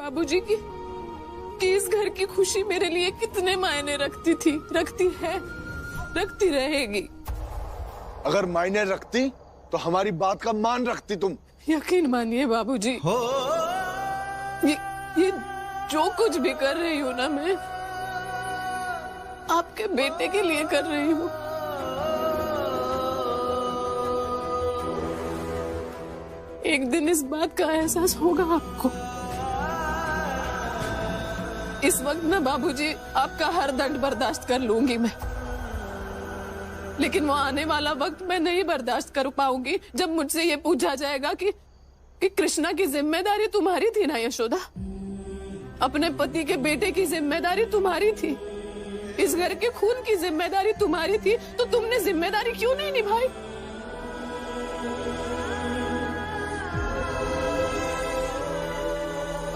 बाबूजी की कि इस घर की खुशी मेरे लिए कितने मायने रखती थी, रखती है, रखती रहेगी। अगर मायने रखती तो हमारी बात का मान रखती तुम। यकीन मानिए बाबूजी, ये जो कुछ भी कर रही हूँ ना, मैं आपके बेटे के लिए कर रही हूँ। एक दिन इस बात का एहसास होगा आपको। इस वक्त ना बाबूजी आपका हर दंड बर्दाश्त कर लूंगी मैं, लेकिन वो आने वाला वक्त मैं नहीं बर्दाश्त कर पाऊंगी जब मुझसे ये पूछा जाएगा कि कृष्णा की जिम्मेदारी तुम्हारी थी ना यशोदा, अपने पति के बेटे की जिम्मेदारी तुम्हारी थी, इस घर के खून की जिम्मेदारी तुम्हारी थी, तो तुमने जिम्मेदारी क्यों नहीं निभाई?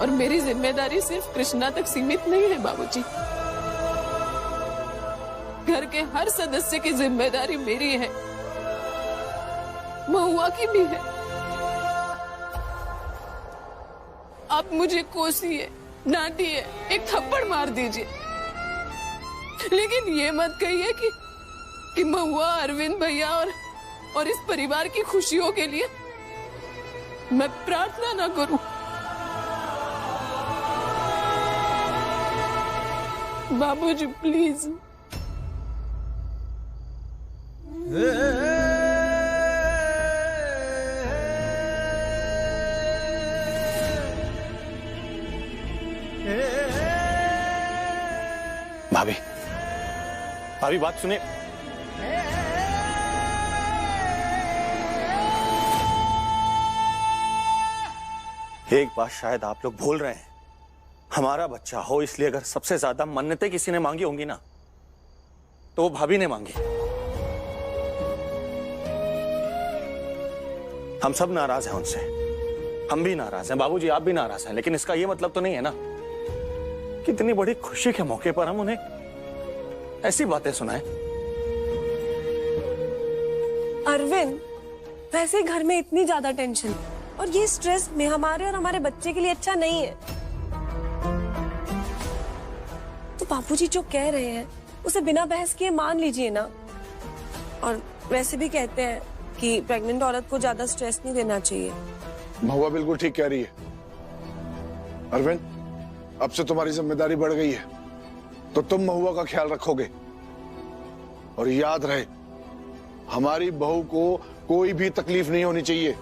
और मेरी जिम्मेदारी सिर्फ कृष्णा तक सीमित नहीं है बाबूजी, घर के हर सदस्य की जिम्मेदारी मेरी है, महुआ की भी है। आप मुझे कोसिए, डांटिए, एक थप्पड़ मार दीजिए, लेकिन ये मत कहिए कि महुआ, अरविंद भैया और इस परिवार की खुशियों के लिए मैं प्रार्थना ना करूं। बाबूजी प्लीज। भाभी, भाभी बात सुने। एक बात शायद आप लोग भूल रहे हैं, हमारा बच्चा हो इसलिए अगर सबसे ज्यादा मन्नतें किसी ने मांगी होंगी ना, तो वो भाभी ने मांगी। हम सब नाराज हैं उनसे, हम भी नाराज हैं, बाबूजी आप भी नाराज हैं, लेकिन इसका ये मतलब तो नहीं है ना कि इतनी बड़ी खुशी के मौके पर हम उन्हें ऐसी बातें सुनाएं। अरविंद, वैसे घर में इतनी ज्यादा टेंशन और ये स्ट्रेस में हमारे और हमारे बच्चे के लिए अच्छा नहीं है। तो बापूजी जो कह रहे हैं उसे बिना बहस किए मान लीजिए ना। और वैसे भी कहते हैं कि प्रेग्नेंट औरत को ज्यादा स्ट्रेस नहीं देना चाहिए। महुआ बिल्कुल ठीक कह रही है। अरविंद, अब से तुम्हारी जिम्मेदारी बढ़ गई है, तो तुम महुआ का ख्याल रखोगे। और याद रहे, हमारी बहू को कोई भी तकलीफ नहीं होनी चाहिए।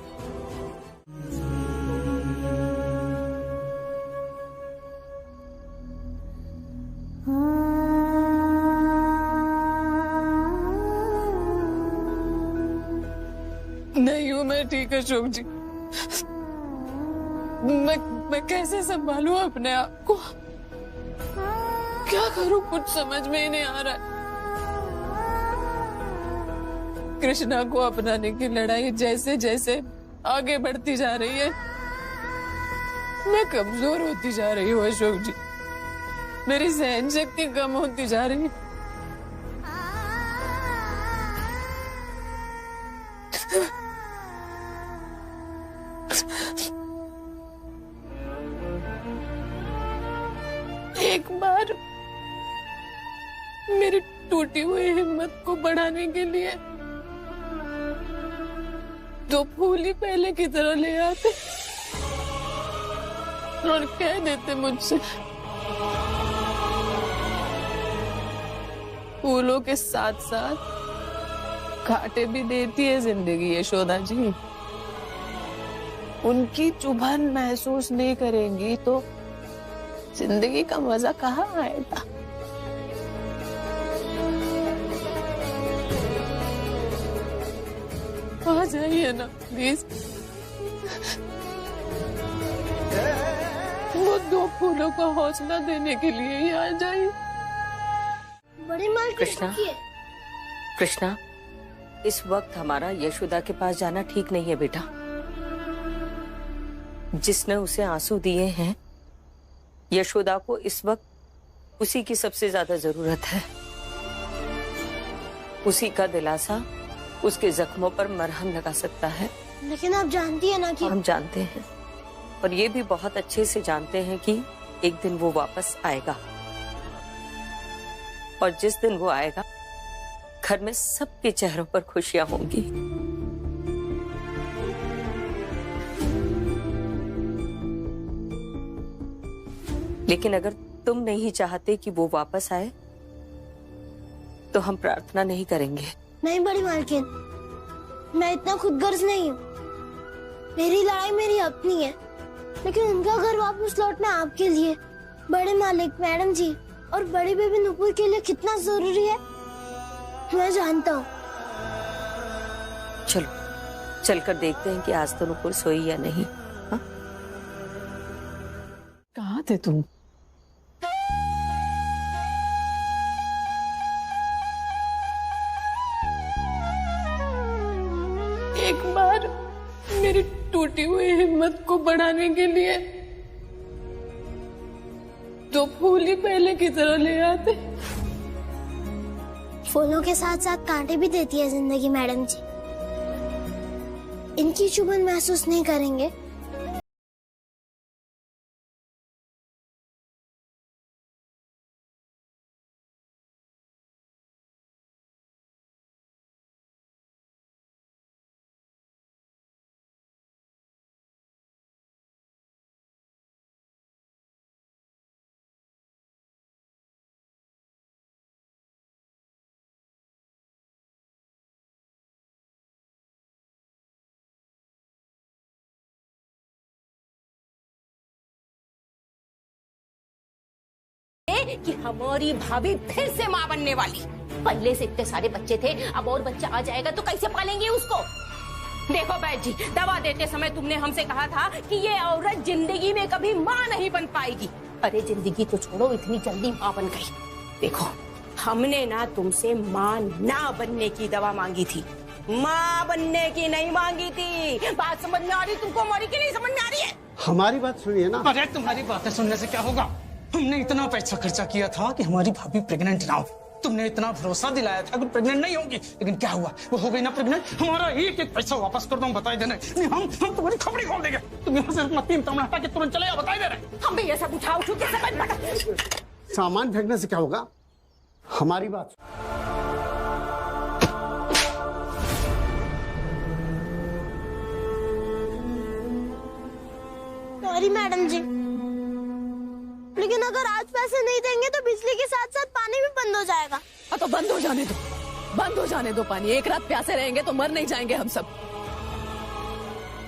नहीं हूं मैं ठीक अशोक जी, मैं कैसे संभालूं अपने आप को, क्या करूं कुछ समझ में ही नहीं आ रहा है। कृष्णा को अपनाने की लड़ाई जैसे जैसे आगे बढ़ती जा रही है, मैं कमजोर होती जा रही हूँ अशोक जी, मेरी सहन शक्ति कम होती जा रही है। एक बार मेरी टूटी हुई हिम्मत को बढ़ाने के लिए दो फूल ही पहले की तरह ले आते और कह देते मुझसे, फूलों के साथ साथ कांटे भी देती है जिंदगी यशोदा जी। उनकी चुभन महसूस नहीं करेंगी तो जिंदगी का मजा कहाँ आएगा। आ जाइए ना प्लीज, वो दो फूलों का हौसला देने के लिए ही आ जाइए। बड़ी माँ कृष्णा, कृष्णा, इस वक्त हमारा यशोदा के पास जाना ठीक नहीं है बेटा। जिसने उसे आंसू दिए हैं, यशोदा को इस वक्त उसी की सबसे ज्यादा जरूरत है। उसी का दिलासा उसके जख्मों पर मरहम लगा सकता है। लेकिन आप जानती है ना कि हम जानते हैं, और ये भी बहुत अच्छे से जानते हैं कि एक दिन वो वापस आएगा, और जिस दिन वो आएगा घर में सबके चेहरों पर खुशियां होंगी। लेकिन अगर तुम नहीं चाहते कि वो वापस आए तो हम प्रार्थना नहीं करेंगे। नहीं बड़ी मालकिन, मैं इतना खुदगर्ज नहीं हूँ। मेरी लड़ाई मेरी अपनी है, लेकिन उनका घर वापस लौटना आपके लिए, बड़े मालिक, मैडम जी और बड़ी बेबी नुपुर के लिए कितना जरूरी है मैं जानता हूँ। चलो चलकर देखते हैं कि आज तो नुपुर सोई या नहीं। हाँ? कहाँ थे तुम? एक बार मेरी टूटी हुई हिम्मत को बढ़ाने के लिए दो फूल ही पहले की तरह ले आते। फूलों के साथ साथ कांटे भी देती है जिंदगी मैडम जी। इनकी चुभन महसूस नहीं करेंगे। कि हमारी भाभी फिर से माँ बनने वाली। पहले से इतने सारे बच्चे थे, अब और बच्चा आ जाएगा तो कैसे पालेंगे उसको। देखो बैद जी, दवा देते समय तुमने हमसे कहा था कि ये औरत जिंदगी में कभी माँ नहीं बन पाएगी। अरे जिंदगी तो छोड़ो, इतनी जल्दी माँ बन गई। देखो हमने ना तुमसे माँ ना बनने की दवा मांगी थी, माँ बनने की नहीं मांगी थी। बात समझ में आ रही तुमको हमारी की नहीं समझ में आ रही है? हमारी बात सुनिए ना। अरे तुम्हारी बातें सुनने से क्या होगा? हमने इतना पैसा खर्चा किया था कि हमारी भाभी प्रेग्नेंट ना हो। तुमने इतना भरोसा दिलाया था कि प्रेग्नेंट नहीं होगी, लेकिन क्या हुआ? वो हो गई ना प्रेग्नेंट। हमारा एक एक पैसा वापस कर दो, बताई देना। नहीं हम तुम्हारी खबरी खोल देंगे। तुम यहाँ से अपना 3 तमला हटा के तुरंत चले आओ, बताई दे रहे। हम भी ये सब उठा उठू के समझ सामान फेंकने से क्या होगा? हमारी बात सॉरी मैडम जी, लेकिन अगर आज पैसे नहीं देंगे तो बिजली के साथ साथ पानी भी बंद हो जाएगा। तो बंद हो जाने दो, बंद हो जाने दो पानी। एक रात प्यासे रहेंगे तो मर नहीं जाएंगे हम सब।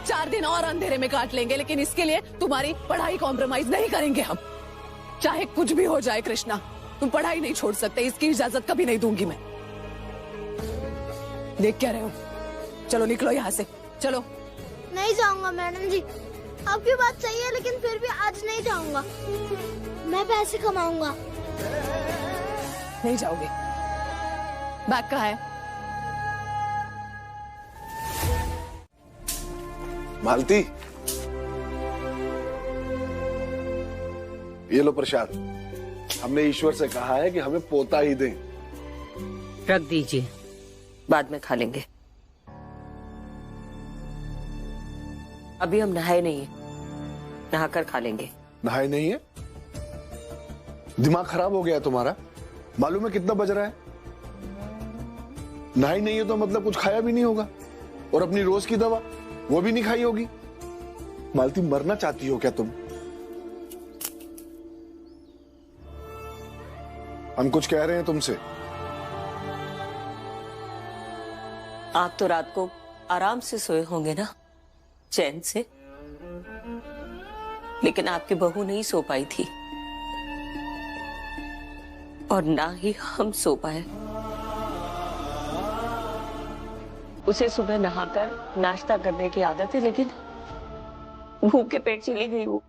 4 दिन और अंधेरे में काट लेंगे, लेकिन इसके लिए तुम्हारी पढ़ाई कॉम्प्रोमाइज नहीं करेंगे हम। चाहे कुछ भी हो जाए कृष्णा, तुम पढ़ाई नहीं छोड़ सकते, इसकी इजाजत कभी नहीं दूंगी मैं। देख क्या रहे हो? चलो निकलो यहाँ से, चलो। नहीं जाऊंगा मैडम जी, आपकी बात सही है, लेकिन फिर भी आज नहीं जाऊंगा। मैं पैसे कमाऊंगा। नहीं जाओगे? बैग कहाँ है? मालती, ये लो प्रसाद। हमने ईश्वर से कहा है कि हमें पोता ही दें। रख दीजिए, बाद में खा लेंगे। अभी हम नहाए नहीं है, नहाकर खा लेंगे। नहाए नहीं है? दिमाग खराब हो गया है तुम्हारा? मालूम है कितना बज रहा है? नहाई नहीं है तो मतलब कुछ खाया भी नहीं होगा, और अपनी रोज की दवा वो भी नहीं खाई होगी। मालती, मरना चाहती हो क्या तुम? हम कुछ कह रहे हैं तुमसे। आप तो रात को आराम से सोए होंगे ना, चैन से। लेकिन आपकी बहू नहीं सो पाई थी, और ना ही हम सो पाए। उसे सुबह नहाकर नाश्ता करने की आदत है, लेकिन भूखे पेट चली गई वो।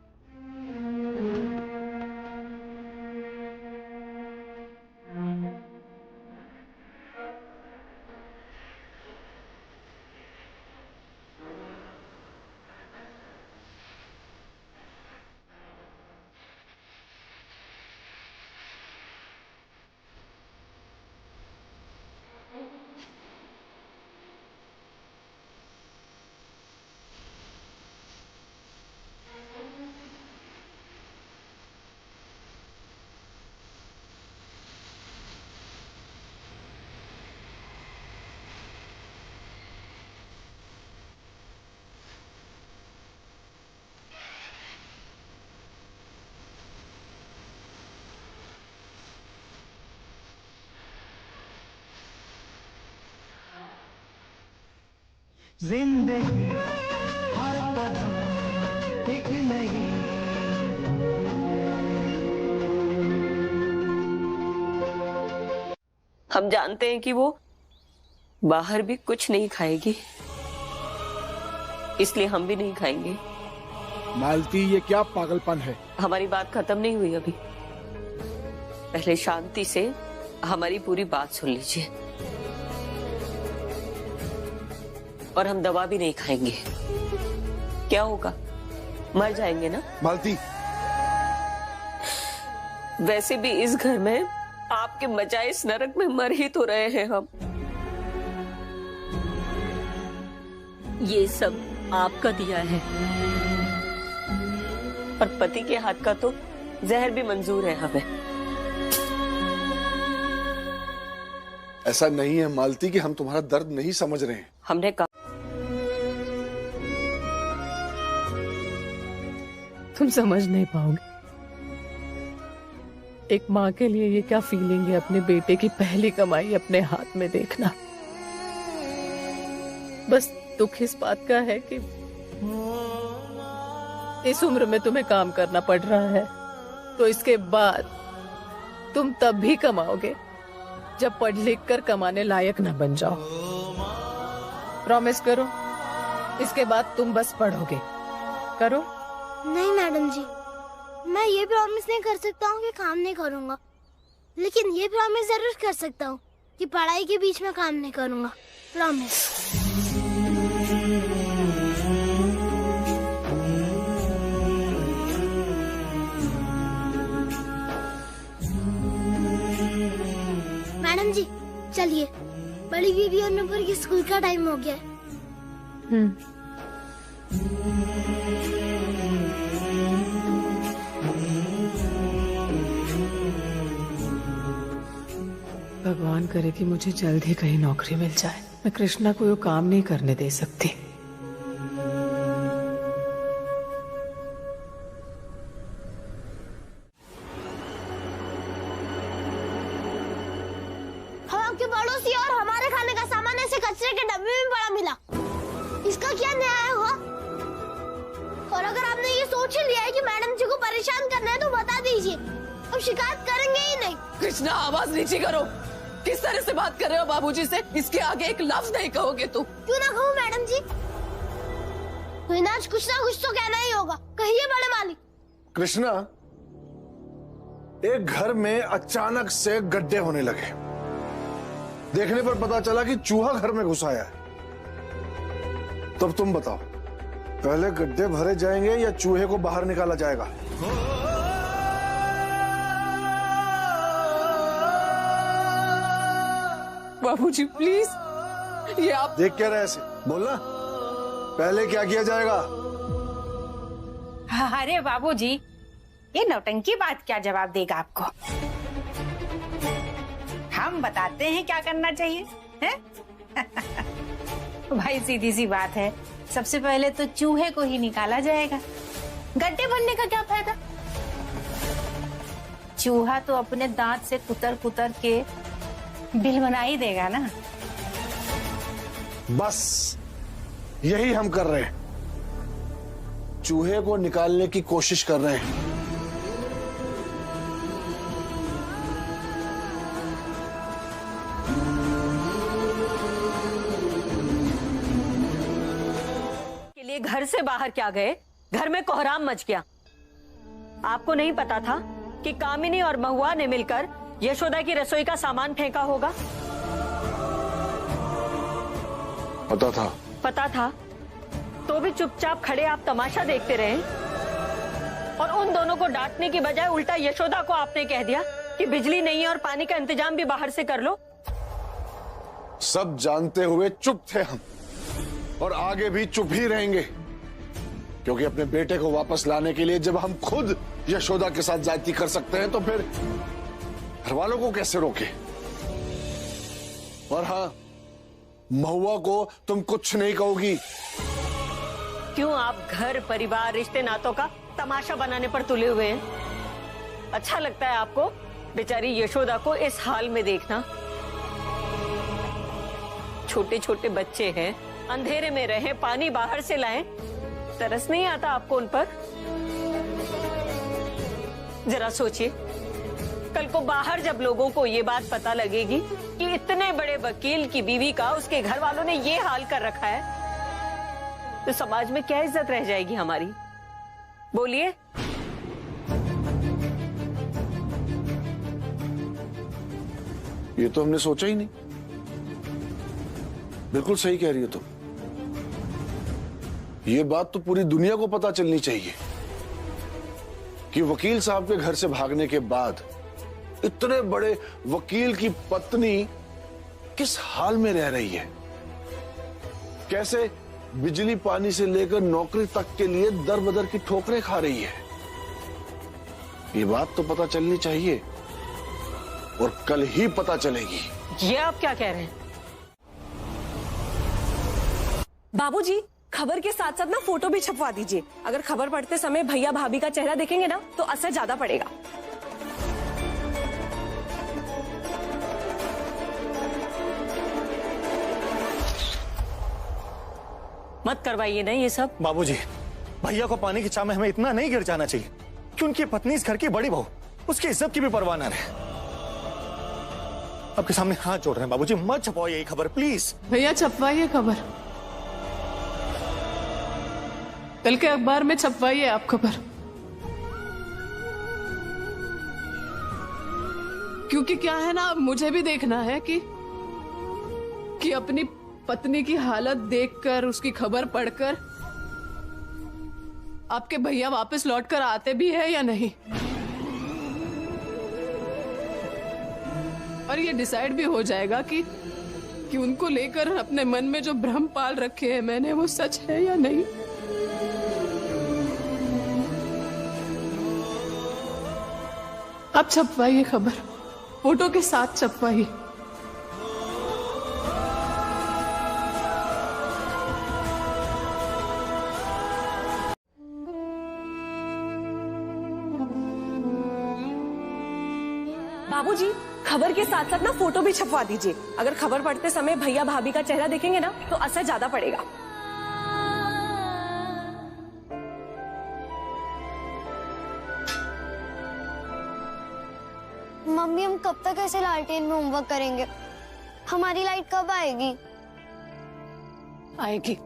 जिंदगी हर कदम एक नई। हम जानते हैं कि वो बाहर भी कुछ नहीं खाएगी, इसलिए हम भी नहीं खाएंगे। मालती, ये क्या पागलपन है? हमारी बात खत्म नहीं हुई अभी, पहले शांति से हमारी पूरी बात सुन लीजिए। और हम दवा भी नहीं खाएंगे। क्या होगा, मर जाएंगे ना? मालती, वैसे भी इस घर में आपके बजाय इस नरक में मर ही तो रहे हैं हम। ये सब आपका दिया है, और पति के हाथ का तो जहर भी मंजूर है हमें। ऐसा नहीं है मालती कि हम तुम्हारा दर्द नहीं समझ रहे हैं। हमने कहा तुम समझ नहीं पाओगे एक माँ के लिए ये क्या फीलिंग है, अपने बेटे की पहली कमाई अपने हाथ में देखना। बस दुख इस बात का है कि इस उम्र में तुम्हें काम करना पड़ रहा है, तो इसके बाद तुम तब भी कमाओगे जब पढ़ लिख कर कमाने लायक ना बन जाओ। प्रॉमिस करो, इसके बाद तुम बस पढ़ोगे। करो। नहीं मैडम जी, मैं ये प्रॉमिस नहीं कर सकता हूँ कि काम नहीं करूँगा, लेकिन ये प्रॉमिस जरूर कर सकता हूँ कि पढ़ाई के बीच में काम नहीं करूँगा। प्रॉमिस। मैडम जी चलिए, बड़ी बीबी और नूपुर की स्कूल का टाइम हो गया है। भगवान करे कि मुझे जल्द ही कहीं नौकरी मिल जाए। मैं कृष्णा को ये काम नहीं करने दे सकती। हम आपके पड़ोसी और हमारे खाने का सामान ऐसे कचरे के डब्बे में पड़ा मिला, इसका क्या न्याय हुआ? और अगर आपने ये सोच ही लिया है कि मैडम जी को परेशान करना है तो बता दीजिए, अब शिकायत करेंगे ही नहीं। कृष्णा, आवाज नीचे करो। किस तरह से बात कर रहे हो बाबूजी से? इसके आगे एक लफ्ज नहीं कहोगे तुम। क्यों ना कहूँ मैडम जी? तो आज कुछ ना कुछ तो कहना ही होगा। कहिए बड़े मालिक। कृष्णा, एक घर में अचानक से गड्ढे होने लगे। देखने पर पता चला कि चूहा घर में घुस आया है। तब तुम बताओ, पहले गड्ढे भरे जाएंगे या चूहे को बाहर निकाला जाएगा? बाबूजी प्लीज, ये आप देख क्या रहे ऐसे? बोलना, पहले क्या किया जाएगा? अरे बाबूजी, ये नौटंकी बात क्या जवाब देगा आपको? हम बताते हैं क्या करना चाहिए, हैं? भाई सीधी सी बात है, सबसे पहले तो चूहे को ही निकाला जाएगा। गड्ढे बनने का क्या फायदा? चूहा तो अपने दांत से कुतर कुतर के बिल बना ही देगा ना। बस यही हम कर रहे हैं, चूहे को निकालने की कोशिश कर रहे हैं। के लिए घर से बाहर क्या गए? घर में कोहराम मच गया। आपको नहीं पता था कि कामिनी और महुआ ने मिलकर यशोदा की रसोई का सामान फेंका होगा? पता था। पता था तो भी चुपचाप खड़े आप तमाशा देखते रहे, और उन दोनों को डांटने की बजाय उल्टा यशोदा को आपने कह दिया कि बिजली नहीं है और पानी का इंतजाम भी बाहर से कर लो। सब जानते हुए चुप थे हम, और आगे भी चुप ही रहेंगे, क्योंकि अपने बेटे को वापस लाने के लिए जब हम खुद यशोदा के साथ जाति कर सकते हैं तो फिर घर वालों को कैसे रोके? और हाँ, महुआ को तुम कुछ नहीं कहोगी। क्यों आप घर परिवार रिश्ते नातों का तमाशा बनाने पर तुले हुए हैं? अच्छा लगता है आपको बेचारी यशोदा को इस हाल में देखना? छोटे छोटे बच्चे हैं, अंधेरे में रहे, पानी बाहर से लाएं, तरस नहीं आता आपको उन पर? जरा सोचिए, कल को बाहर जब लोगों को ये बात पता लगेगी कि इतने बड़े वकील की बीवी का उसके घर वालों ने ये हाल कर रखा है, तो समाज में क्या इज्जत रह जाएगी हमारी? बोलिए। ये तो हमने सोचा ही नहीं। बिल्कुल सही कह रही हो तुम। ये बात तो पूरी दुनिया को पता चलनी चाहिए कि वकील साहब के घर से भागने के बाद इतने बड़े वकील की पत्नी किस हाल में रह रही है, कैसे बिजली पानी से लेकर नौकरी तक के लिए दर बदर की ठोकरें खा रही है। ये बात तो पता चलनी चाहिए और कल ही पता चलेगी। ये आप क्या कह रहे हैं? बाबूजी, खबर के साथ साथ ना फोटो भी छपवा दीजिए। अगर खबर पढ़ते समय भैया भाभी का चेहरा देखेंगे ना तो असर ज्यादा पड़ेगा। मत करवाइए ना ये सब। बाबूजी, भैया को पानी की चाह में हमें इतना नहीं गिर जाना चाहिए कि उनकी पत्नी इस घर की बड़ी बहू, उसकी इज्जत की भी परवाह न रहे। आपके सामने हाथ जोड़ रहे हैं बाबूजी, मत छपाइए ये खबर प्लीज। भैया छपवाइए खबर, कल के अखबार में छपवाइए आप खबर, क्योंकि क्या है ना, मुझे भी देखना है कि अपनी पत्नी की हालत देखकर, उसकी खबर पढ़कर आपके भैया वापस लौटकर आते भी है या नहीं, और ये डिसाइड भी हो जाएगा कि उनको लेकर अपने मन में जो भ्रम पाल रखे हैं मैंने, वो सच है या नहीं। अब छपवाइए खबर, फोटो के साथ छपवाइए। बाबूजी, खबर के साथ साथ ना फोटो भी छपवा दीजिए। अगर खबर पढ़ते समय भैया भाभी का चेहरा देखेंगे ना तो असर ज्यादा पड़ेगा। मम्मी, हम कब तक ऐसे लालटेन में होमवर्क करेंगे? हमारी लाइट कब आएगी? आएगी,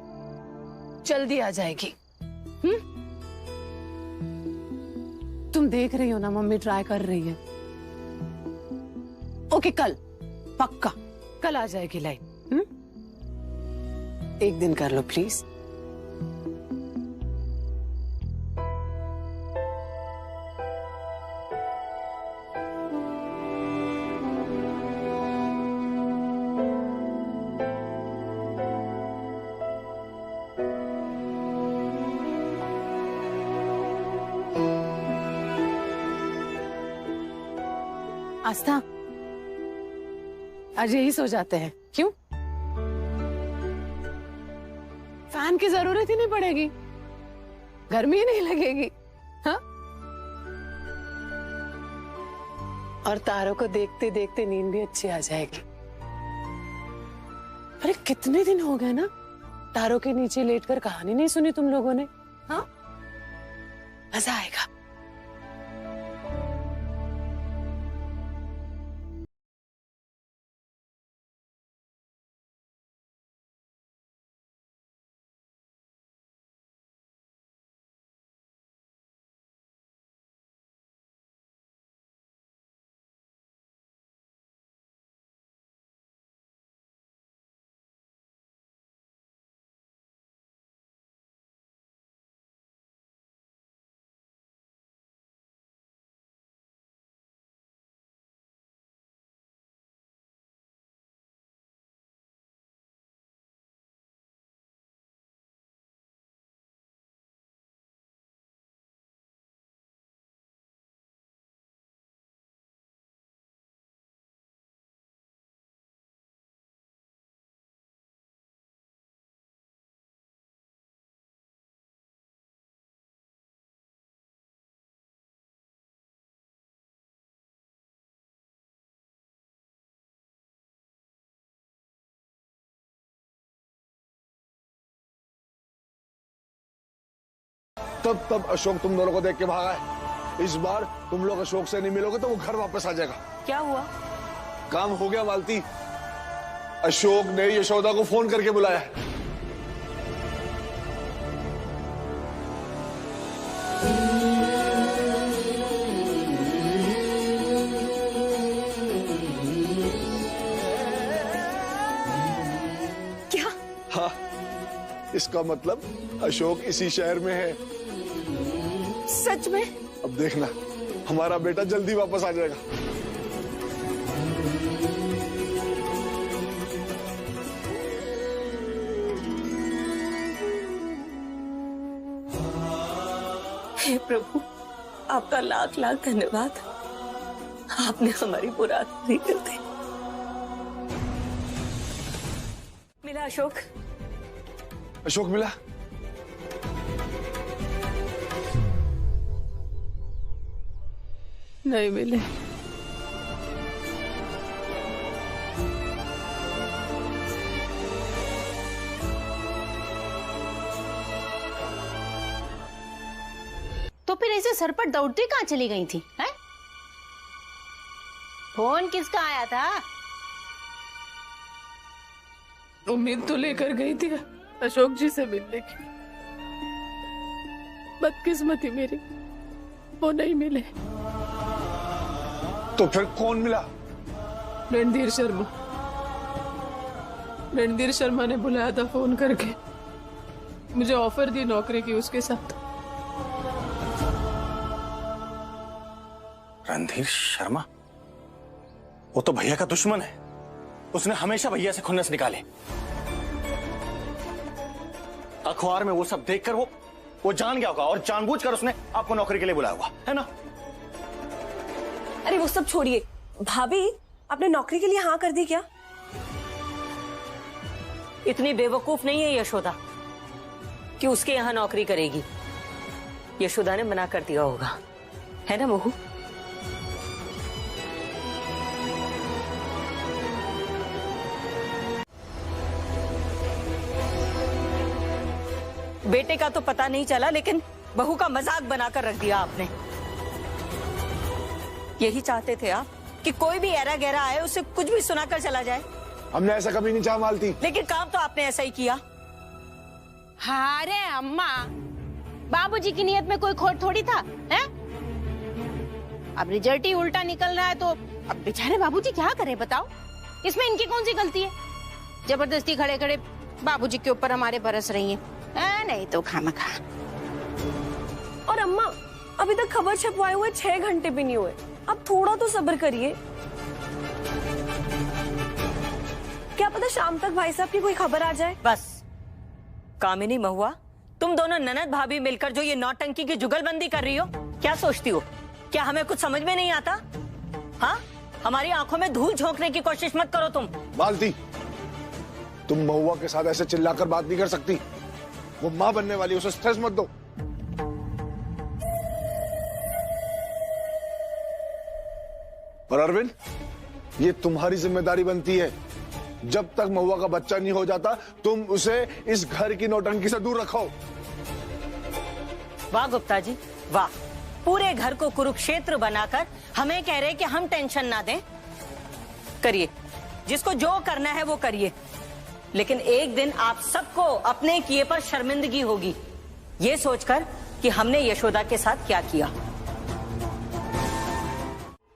जल्दी आ जाएगी। तुम देख रही हो ना, मम्मी ट्राई कर रही है। ओके, कल पक्का कल आ जाएगी लाइट। एक दिन कर लो प्लीज। आस्था, आज यही सो जाते हैं। क्यों? फैन की जरूरत ही नहीं पड़ेगी, गर्मी ही नहीं लगेगी। हाँ, और तारों को देखते देखते नींद भी अच्छी आ जाएगी। अरे कितने दिन हो गए ना तारों के नीचे लेटकर कहानी नहीं सुनी तुम लोगों ने। हाँ, मजा आएगा। तब अशोक तुम दोनों को देख के भागा है। इस बार तुम लोग अशोक से नहीं मिलोगे तो वो घर वापस आ जाएगा। क्या हुआ? काम हो गया मालती, अशोक ने यशोदा को फोन करके बुलाया है। क्या? हाँ, इसका मतलब अशोक इसी शहर में है। सच में? अब देखना, हमारा बेटा जल्दी वापस आ जाएगा। हे प्रभु, आपका लाख लाख धन्यवाद। आपने हमारी मुराद पूरी कर दी। मिला अशोक? अशोक मिला? नहीं मिले। तो फिर ऐसे सर पर दौड़ती कहाँ चली गई थी? हैं? फोन किसका आया था? उम्मीद तो लेकर गई थी अशोक जी से मिलने की। बदकिस्मती मेरी, वो नहीं मिले। तो फिर कौन मिला? रणधीर शर्मा। रणधीर शर्मा ने बुलाया था फोन करके, मुझे ऑफर दी नौकरी की उसके साथ। रणधीर शर्मा? वो तो भैया का दुश्मन है। उसने हमेशा भैया से खुन्नस निकाले। अखबार में वो सब देखकर वो जान गया होगा और जानबूझकर उसने आपको नौकरी के लिए बुलाया होगा, है ना? अरे वो सब छोड़िए। भाभी, आपने नौकरी के लिए हाँ कर दी क्या? इतनी बेवकूफ नहीं है यशोदा कि उसके यहाँ नौकरी करेगी। यशोदा ने मना कर दिया होगा, है ना महू? बेटे का तो पता नहीं चला, लेकिन बहू का मजाक बनाकर रख दिया आपने। यही चाहते थे आप कि कोई भी ऐरा गहरा आए उसे कुछ भी सुनाकर चला जाए। हमने ऐसा कभी नहीं चाहा मालती। लेकिन काम तो आपने ऐसा ही किया। अरे अम्मा, बाबूजी की नियत में कोई खोट थोड़ी था, हैं? अब रिजल्ट ही उल्टा निकल रहा है तो अब बेचारे बाबूजी क्या करें बताओ? इसमें इनकी कौन सी गलती है? जबरदस्ती खड़े खड़े बाबूजी के ऊपर हमारे बरस रही हैं। नहीं तो खामखा। और अम्मा, अभी तक खबर छपवाए हुए 6 घंटे भी नहीं हुए। अब थोड़ा तो सब्र करिए। क्या पता शाम तक भाई साहब की कोई खबर आ जाए। बस कामिनी महुआ, तुम दोनों ननद भाभी मिलकर जो ये नौटंकी की जुगलबंदी कर रही हो, क्या सोचती हो? क्या हमें कुछ समझ में नहीं आता? हाँ, हमारी आंखों में धूल झोंकने की कोशिश मत करो तुम। मालती, तुम महुआ के साथ ऐसे चिल्लाकर बात नहीं कर सकती। वो माँ बनने वाली, उसे स्ट्रेस मत दो। और अरविंद, ये तुम्हारी जिम्मेदारी बनती है। जब तक महुआ का बच्चा नहीं हो जाता, तुम उसे इस घर की नौटंकी से दूर रखो। वाह गुप्ता जी, वाह। पूरे घर को कुरुक्षेत्र बनाकर हमें कह रहे कि हम टेंशन ना दें। करिए, जिसको जो करना है वो करिए, लेकिन एक दिन आप सबको अपने किए पर शर्मिंदगी होगी, ये सोचकर कि हमने यशोदा के साथ क्या किया।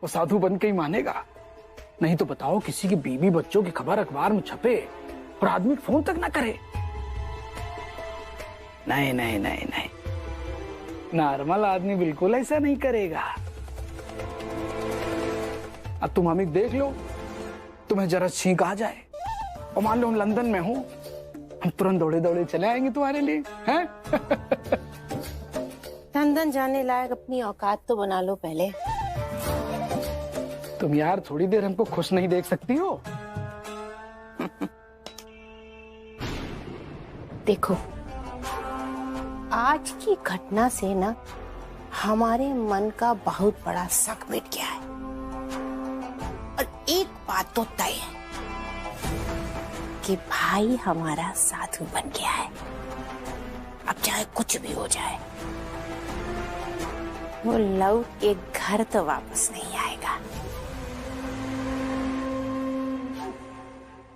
वो साधु बन के ही मानेगा। नहीं तो बताओ, किसी की बीवी बच्चों की खबर अखबार में छपे और आदमी फोन तक ना करे। नहीं नहीं नहीं नहीं, नॉर्मल आदमी बिल्कुल ऐसा नहीं करेगा। अब तुम हमें देख लो, तुम्हें जरा छींक आ जाए और मान लो हम लंदन में हूं, हम तुरंत दौड़े दौड़े चले आएंगे तुम्हारे लिए, हैं? लंदन जाने लायक अपनी औकात तो बना लो पहले। तुम यार थोड़ी देर हमको खुश नहीं देख सकती हो? देखो, आज की घटना से ना हमारे मन का बहुत बड़ा शक मिट गया है। और एक बात तो तय है कि भाई हमारा साधु बन गया है। अब चाहे कुछ भी हो जाए, वो लौट के घर तो वापस नहीं आएगा।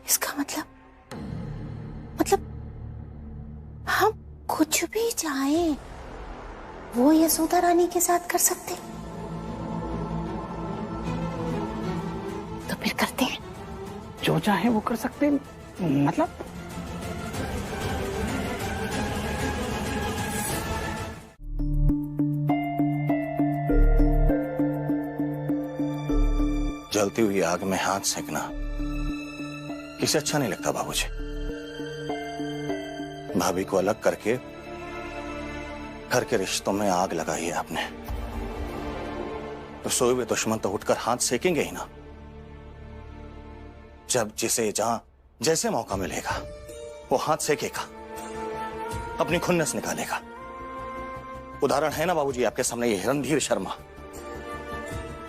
इसका मतलब हम कुछ भी चाहें वो यशोदा रानी के साथ कर सकते, तो फिर करते हैं। जो चाहे वो कर सकते हैं, मतलब जलती हुई आग में हाथ सेकना किसे अच्छा नहीं लगता बाबूजी। भाभी को अलग करके घर के रिश्तों में आग लगाई है आपने, तो सोए हुए दुश्मन तो उठकर हाथ सेकेंगे ही ना। जब जिसे जहां जैसे मौका मिलेगा वो हाथ सेकेगा, अपनी खुन्नस निकालेगा। उदाहरण है ना बाबूजी आपके सामने ये रणधीर शर्मा।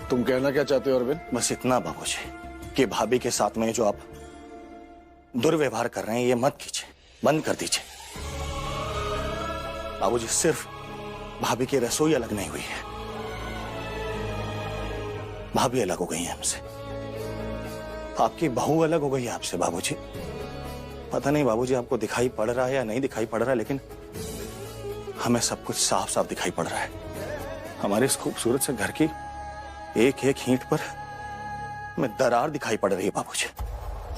तुम कहना क्या चाहते हो अरविंद? बस इतना बाबूजी कि भाभी के साथ में जो आप दुर्व्यवहार कर रहे हैं ये मत कीजिए, बंद कर दीजिए। बाबूजी सिर्फ भाभी की रसोई अलग नहीं हुई है, भाभी अलग हो गई है हमसे, आपकी बहू अलग हो गई है आपसे बाबूजी। पता नहीं बाबूजी आपको दिखाई पड़ रहा है या नहीं दिखाई पड़ रहा है, लेकिन हमें सब कुछ साफ साफ दिखाई पड़ रहा है। हमारे इस खूबसूरत से घर की एक एक ईंट पर हमें दरार दिखाई पड़ रही है बाबूजी।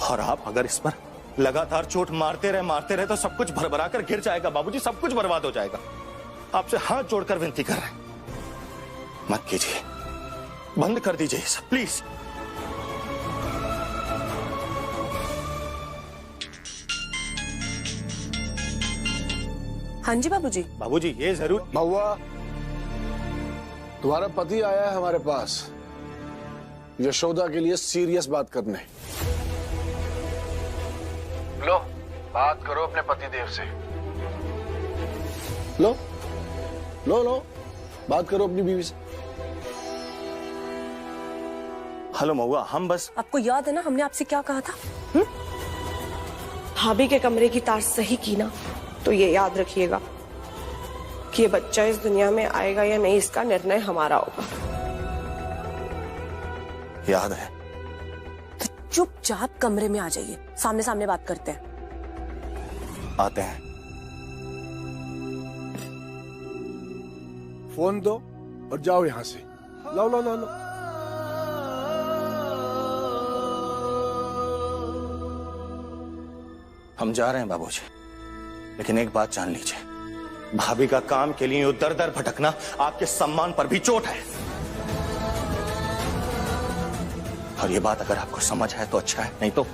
और आप अगर इस पर लगातार चोट मारते रहे तो सब कुछ भरभरा कर गिर जाएगा बाबूजी, सब कुछ बर्बाद हो जाएगा। आपसे हाथ जोड़कर विनती कर रहे हैं, मत कीजिए, बंद कर दीजिए ये सब प्लीज। हाँ जी बाबूजी। बाबूजी ये जरूर। महुआ, तुम्हारा पति आया है हमारे पास यशोदा के लिए सीरियस बात करने। लो बात करो अपने पति देव से। लो लो लो बात करो अपनी बीवी से। हेलो महुआ, हम बस। आपको याद है ना हमने आपसे क्या कहा था? भाभी के कमरे की तार सही की ना, तो ये याद रखिएगा कि ये बच्चा इस दुनिया में आएगा या नहीं, इसका निर्णय हमारा होगा। याद है। तो चुपचाप कमरे में आ जाइए, सामने सामने बात करते हैं। आते हैं। फोन दो और जाओ यहां से। लो लो लो लो। हम जा रहे हैं बाबूजी, लेकिन एक बात जान लीजिए, भाभी का काम के लिए दर दर भटकना आपके सम्मान पर भी चोट है। और ये बात अगर आपको समझ आए तो अच्छा है, नहीं तो